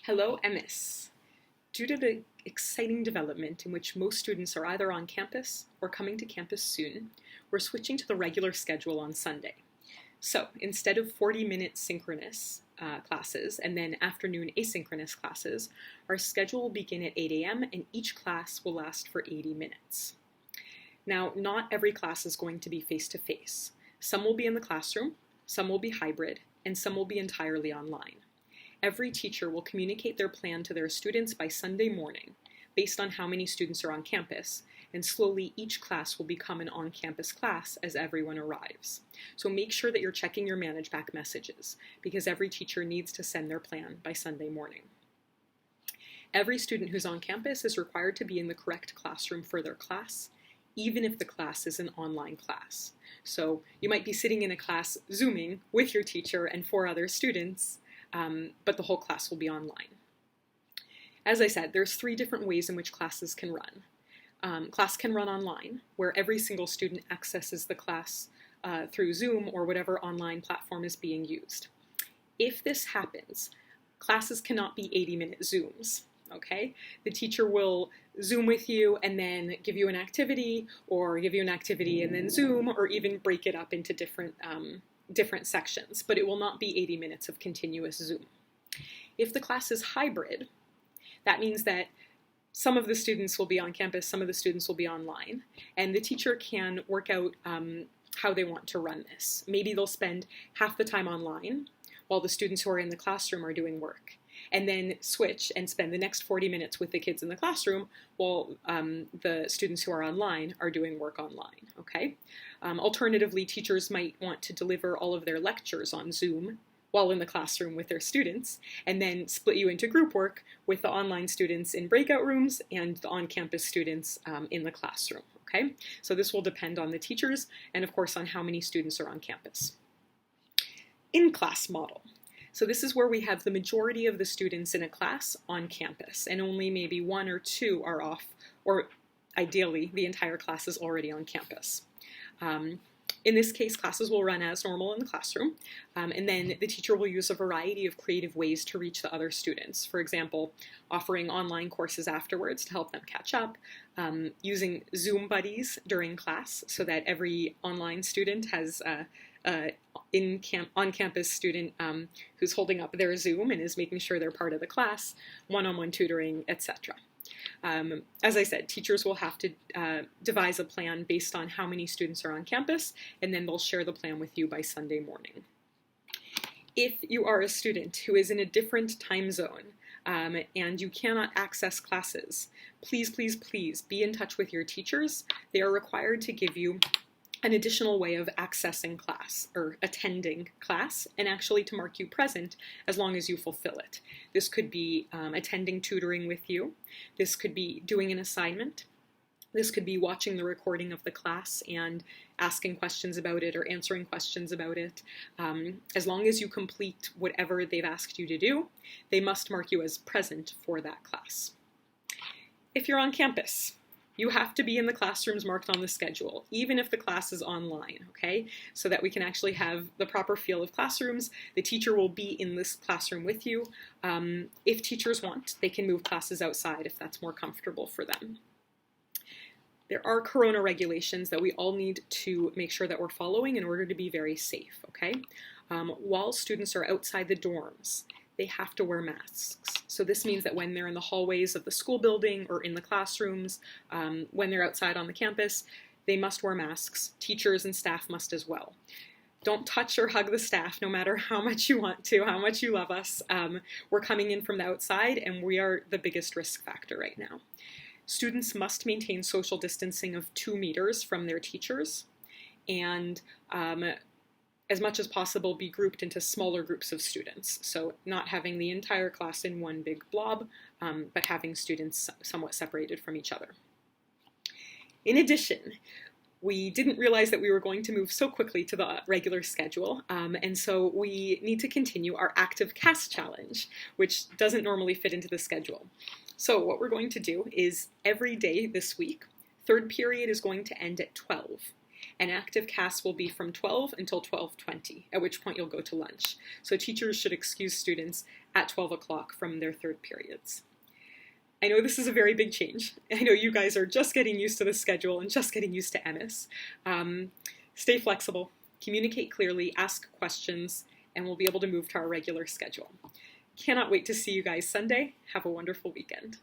Hello, MS. Due to the exciting development in which most students are either on campus or coming to campus soon, we're switching to the regular schedule on Sunday. So instead of 40-minute synchronous classes and then afternoon asynchronous classes, our schedule will begin at 8 a.m. and each class will last for 80 minutes. Now, not every class is going to be face-to-face. Some will be in the classroom, some will be hybrid, and some will be entirely online. Every teacher will communicate their plan to their students by Sunday morning, based on how many students are on campus, and slowly each class will become an on-campus class as everyone arrives. So make sure that you're checking your ManageBack messages, because every teacher needs to send their plan by Sunday morning. Every student who's on campus is required to be in the correct classroom for their class, even if the class is an online class. So you might be sitting in a class Zooming with your teacher and 4 other students, but the whole class will be online. As I said, there's 3 different ways in which classes can run. Class can run online, where every single student accesses the class through Zoom or whatever online platform is being used. If this happens, classes cannot be 80-minute Zooms, okay? The teacher will Zoom with you and then give you an activity, or give you an activity and then Zoom, or even break it up into different sections, but it will not be 80 minutes of continuous Zoom. If the class is hybrid, that means that some of the students will be on campus, some of the students will be online, and the teacher can work out how they want to run this. Maybe they'll spend half the time online while the students who are in the classroom are doing work, and then switch and spend the next 40 minutes with the kids in the classroom while the students who are online are doing work online, okay? Alternatively, teachers might want to deliver all of their lectures on Zoom while in the classroom with their students, and then split you into group work with the online students in breakout rooms and the on-campus students in the classroom, okay? So this will depend on the teachers and, of course, on how many students are on campus. In-class model. So this is where we have the majority of the students in a class on campus, and only maybe 1 or 2 are off, or ideally, the entire class is already on campus. In this case, classes will run as normal in the classroom, and then the teacher will use a variety of creative ways to reach the other students. For example, offering online courses afterwards to help them catch up, using Zoom buddies during class so that every online student has on-campus student who's holding up their Zoom and is making sure they're part of the class, one-on-one tutoring, etc. As I said, teachers will have to devise a plan based on how many students are on campus, and then they'll share the plan with you by Sunday morning. If you are a student who is in a different time zone and you cannot access classes, please, please, please be in touch with your teachers. They are required to give you an additional way of accessing class or attending class, and actually to mark you present as long as you fulfill it. This could be attending tutoring with you. This could be doing an assignment. This could be watching the recording of the class and asking questions about it or answering questions about it. As long as you complete whatever they've asked you to do, they must mark you as present for that class. If you're on campus, you have to be in the classrooms marked on the schedule, even if the class is online, okay? So that we can actually have the proper feel of classrooms. The teacher will be in this classroom with you. If teachers want, they can move classes outside if that's more comfortable for them. There are corona regulations that we all need to make sure that we're following in order to be very safe, okay? While students are outside the dorms, they have to wear masks. So this means that when they're in the hallways of the school building or in the classrooms, when they're outside on the campus, they must wear masks. Teachers and staff must as well. Don't touch or hug the staff, no matter how much you want to, how much you love us. We're coming in from the outside, and we are the biggest risk factor right now. Students must maintain social distancing of 2 meters from their teachers, and as much as possible, be grouped into smaller groups of students. So not having the entire class in one big blob, but having students somewhat separated from each other. In addition, we didn't realize that we were going to move so quickly to the regular schedule, and so we need to continue our active CAS challenge, which doesn't normally fit into the schedule. So what we're going to do is every day this week, 3rd period is going to end at 12. and active CAS will be from 12 until 12:20, at which point you'll go to lunch. So teachers should excuse students at 12 o'clock from their third periods. I know this is a very big change. I know you guys are just getting used to the schedule and just getting used to EMIS. Stay flexible, communicate clearly, ask questions, and we'll be able to move to our regular schedule. Cannot wait to see you guys Sunday. Have a wonderful weekend.